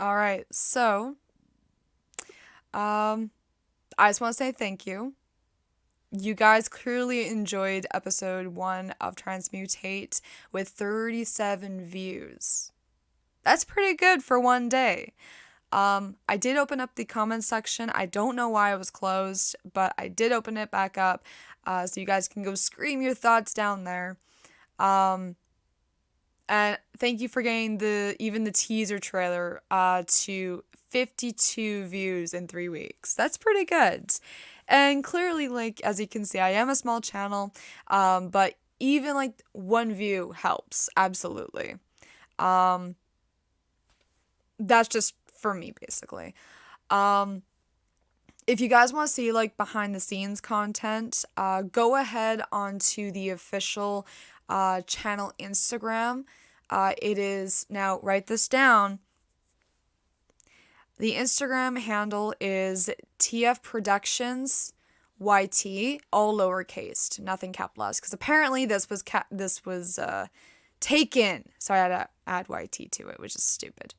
All right. So, um, I just want to say thank you. You guys clearly enjoyed episode 1 of Transmutate with 37 views. That's pretty good for one day. I did open up the comments section. I don't know why it was closed, but I did open it back up, so you guys can go scream your thoughts down there. Um, and thank you for getting the teaser trailer to 52 views in 3 weeks. That's pretty good. And clearly, like as you can see, I am a small channel, but even like one view helps absolutely. Um, that's just for me basically. Um, if you guys want to see like behind the scenes content, go ahead onto the official channel Instagram. It is now, write this down. The Instagram handle is TF Productions YT, all lowercase, nothing capitalized. Because apparently this was taken, so I had to add YT to it, which is stupid.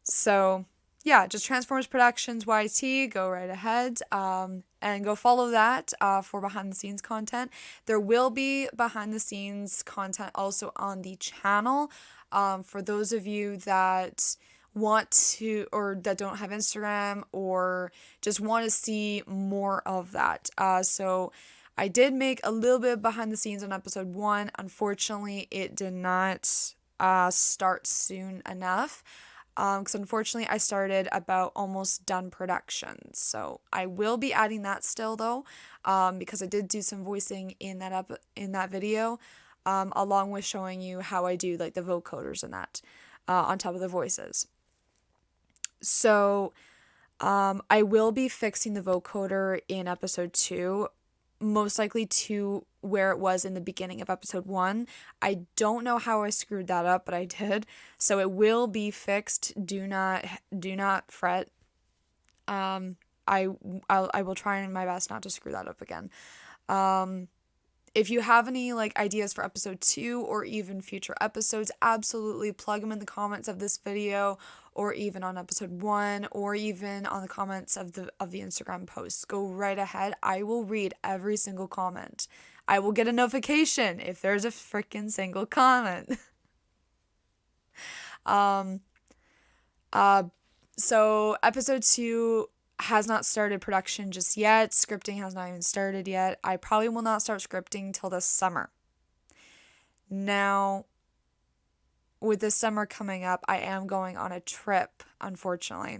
So yeah, just Transformers Productions YT. Go right ahead and go follow that for behind the scenes content. There will be behind the scenes content also on the channel for those of you that want to or that don't have Instagram or just want to see more of that. So I did make a little bit behind the scenes on episode 1. Unfortunately, it did not start soon enough because unfortunately I started about almost done production. So I will be adding that still though, because I did do some voicing in that video, along with showing you how I do like the vocoders and that on top of the voices. So I will be fixing the vocoder in episode 2, most likely to where it was in the beginning of episode 1. I don't know how I screwed that up, but I did. So it will be fixed. Do not fret. Um I will try my best not to screw that up again. Um if you have any like ideas for episode 2 or even future episodes, absolutely plug them in the comments of this video or even on episode 1 or even on the comments of the Instagram posts. Go right ahead. I will read every single comment. I will get a notification if there's a freaking single comment. um uh so episode 2 has not started production just yet. Scripting has not even started yet. I probably will not start scripting till this summer. Now, with the summer coming up, I am going on a trip, unfortunately.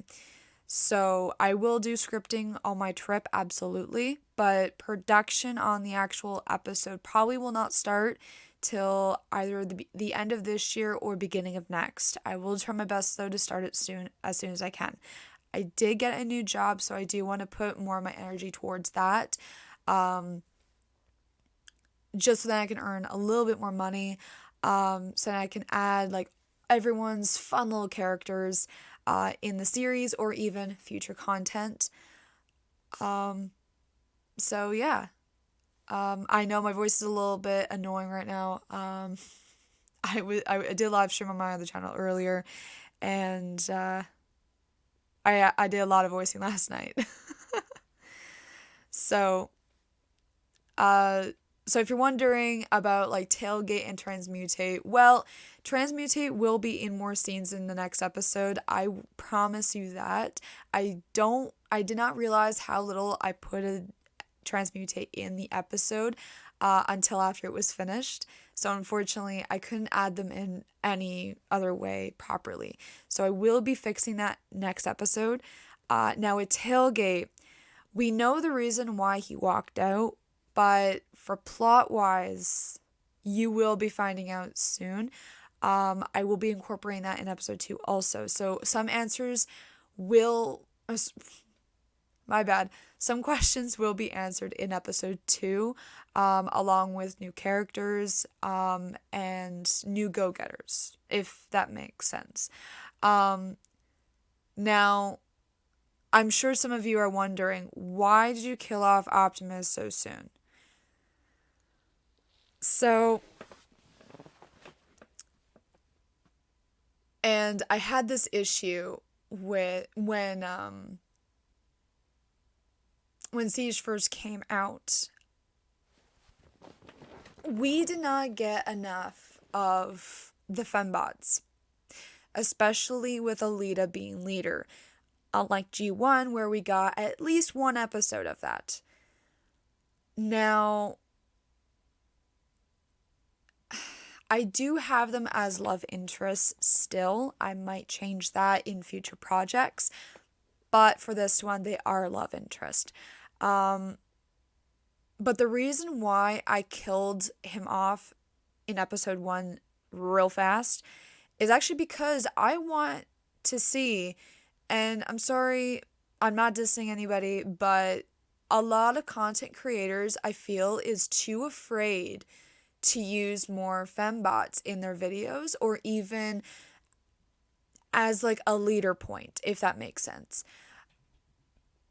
So I will do scripting on my trip, absolutely, but production on the actual episode probably will not start till either the end of this year or beginning of next. I will try my best though to start it soon as I can. I did get a new job, so I do want to put more of my energy towards that. Um, just so that I can earn a little bit more money, so that I can add like everyone's fun little characters in the series or even future content. Um, so yeah, I know my voice is a little bit annoying right now. I did a live stream on my other channel earlier, and I did a lot of voicing last night. So Uh, so if you're wondering about like Tailgate and Transmutate, well, Transmutate will be in more scenes in the next episode. I promise you that. I did not realize how little I put a Transmutate in the episode until after it was finished. So unfortunately, I couldn't add them in any other way properly. So I will be fixing that next episode. Now with Tailgate, we know the reason why he walked out, but for plot wise, you will be finding out soon. I will be incorporating that in episode 2 also. So some answers will, my bad, some questions will be answered in episode 2, along with new characters and new go getters, if that makes sense. Um, Now, I'm sure some of you are wondering, why did you kill off Optimus so soon? So, And I had this issue with when Siege first came out. We did not get enough of the fembots, especially with Alita being leader. Unlike G1, where we got at least one episode of that. Now, I do have them as love interests still. I might change that in future projects. But for this one, they are love interest. But the reason why I killed him off in episode 1 real fast is actually because I want to see, and I'm sorry, I'm not dissing anybody, but a lot of content creators, I feel, is too afraid to use more fembots in their videos, or even as like a leader point, if that makes sense.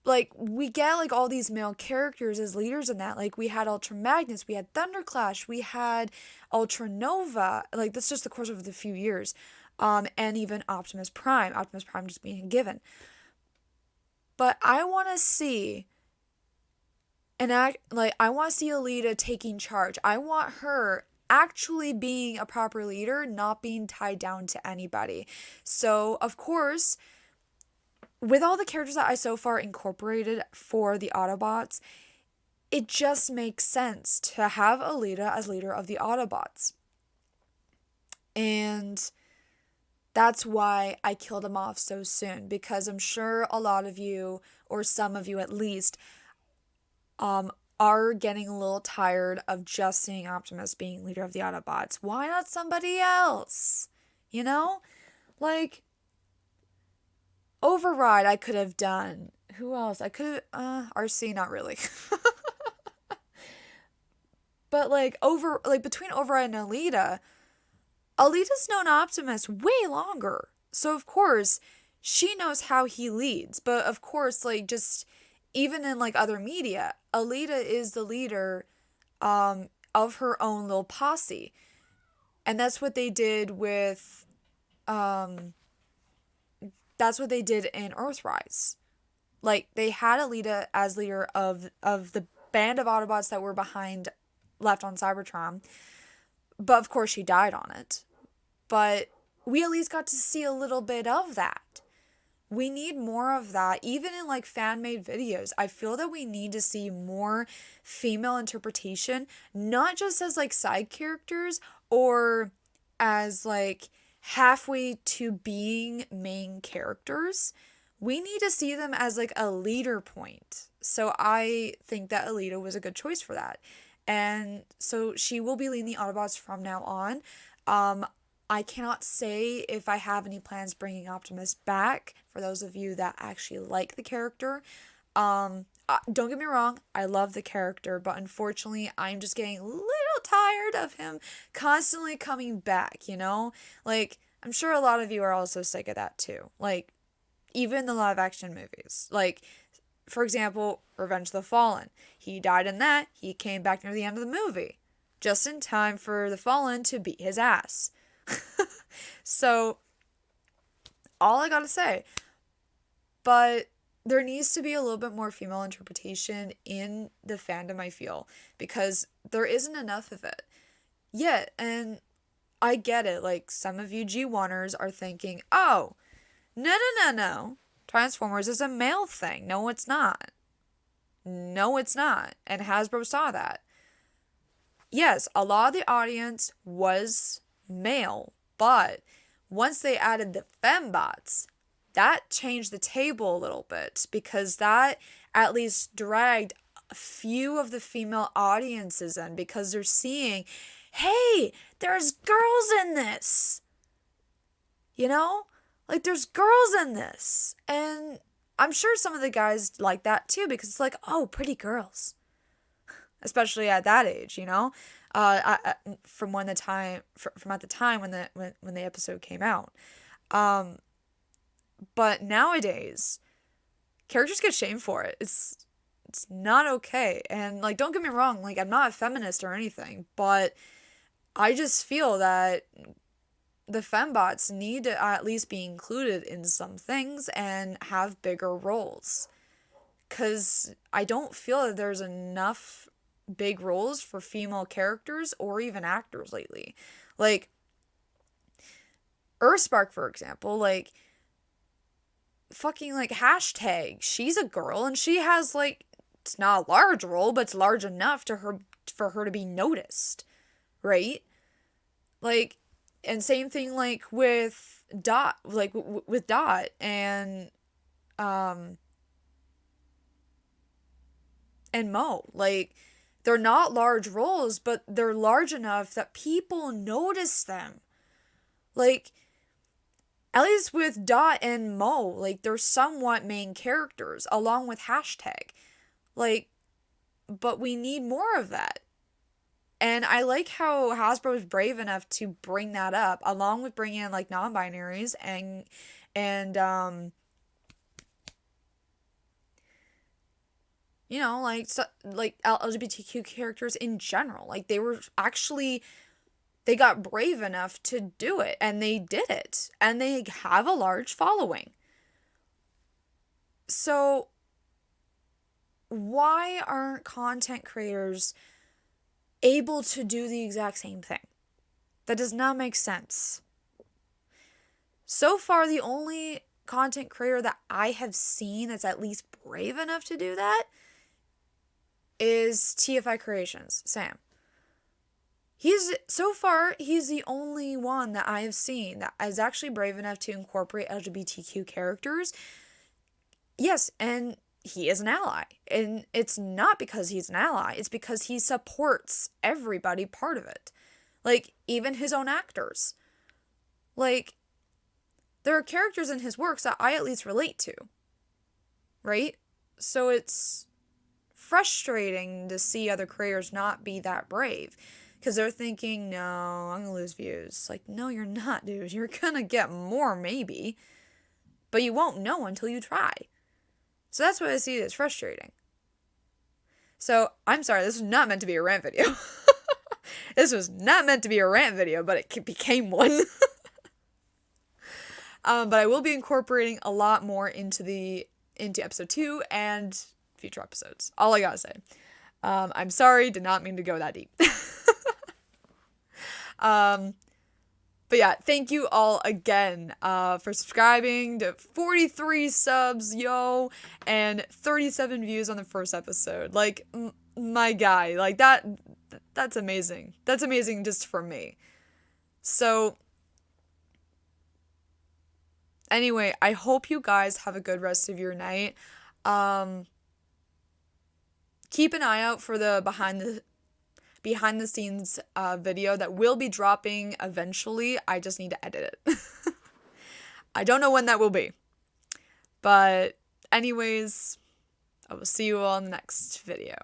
Like, we get like all these male characters as leaders in that. Like, we had Ultra Magnus, we had Thunderclash, we had Ultra Nova. Like, that's just the course of the few years. And even Optimus Prime. Optimus Prime just being given. But I want to see I want to see Alita taking charge. I want her actually being a proper leader, not being tied down to anybody. So, of course, with all the characters that I so far incorporated for the Autobots, it just makes sense to have Alita as leader of the Autobots. And that's why I killed him off so soon, because I'm sure a lot of you, or some of you at least, are getting a little tired of just seeing Optimus being leader of the Autobots. Why not somebody else? You know? Like, Override I could have done. Who else? I could have, RC, not really. But between Override and Alita, Alita's known Optimus way longer. So of course, she knows how he leads. But of course, just even in other media, Alita is the leader of her own little posse. And that's what they did with that's what they did in Earthrise. They had Alita as leader of the band of Autobots that were left on Cybertron. But of course she died on it. But we at least got to see a little bit of that. We need more of that, even in fan-made videos. I feel that we need to see more female interpretation, not just as side characters or as halfway to being main characters. We need to see them as a leader point. So I think that Alita was a good choice for that. And so she will be leading the Autobots from now on. I cannot say if I have any plans bringing Optimus back, for those of you that actually like the character. Don't get me wrong, I love the character, but unfortunately I'm just getting a little tired of him constantly coming back, you know? I'm sure a lot of you are also sick of that too. Even the live action movies. For example, Revenge of the Fallen. He died in that, he came back near the end of the movie. Just in time for the Fallen to beat his ass. So, all I gotta say. But there needs to be a little bit more female interpretation in the fandom, I feel, because there isn't enough of it yet. And I get it. Some of you G1ers are thinking, oh, no. Transformers is a male thing. No, it's not. No, it's not. And Hasbro saw that. Yes, a lot of the audience was male, but once they added the fembots, that changed the table a little bit, because that at least dragged a few of the female audiences in, because they're seeing, hey, there's girls in this. You know? There's girls in this. And I'm sure some of the guys like that too, because it's oh, pretty girls. Especially at that age, you know? From at the time when the episode came out. But nowadays, characters get shamed for it. It's not okay. And don't get me wrong, I'm not a feminist or anything, but I just feel that the fembots need to at least be included in some things and have bigger roles. Because I don't feel that there's enough big roles for female characters or even actors lately. Like, Earthspark, for example, like, fucking, like, hashtag, she's a girl and she has, like, it's not a large role, but it's large enough for her to be noticed, right? Like, and same thing, like, with Dot, like, with Dot um, and Mo. Like, they're not large roles, but they're large enough that people notice them. Like, at least with Dot and Mo, like, they're somewhat main characters, along with hashtag. Like, but we need more of that. And I like how Hasbro is brave enough to bring that up, along with bringing in, like, non-binaries and you know, like, so, like, LGBTQ characters in general. Like, they got brave enough to do it, and they did it, and they have a large following. So why aren't content creators able to do the exact same thing? That does not make sense. So far, the only content creator that I have seen that's at least brave enough to do that is TFI Creations, Sam. So far, he's the only one that I have seen that is actually brave enough to incorporate LGBTQ characters. Yes, and he is an ally. And it's not because he's an ally, it's because he supports everybody part of it. Like, even his own actors. Like, there are characters in his works that I at least relate to. Right? So it's frustrating to see other creators not be that brave. Because they're thinking, no, I'm going to lose views. Like, no, you're not, dude. You're going to get more, maybe. But you won't know until you try. So that's what I see as frustrating. So, I'm sorry, this was not meant to be a rant video. This was not meant to be a rant video, but it became one. But I will be incorporating a lot more into episode 2 and future episodes. All I gotta say. I'm sorry, did not mean to go that deep. But yeah, thank you all again for subscribing to 43 subs, yo, and 37 views on the first episode. Like, my guy, like, that's amazing. That's amazing just for me. So, anyway, I hope you guys have a good rest of your night. Keep an eye out for the behind the scenes video that will be dropping eventually. I just need to edit it. I don't know when that will be. But anyways, I will see you all in the next video.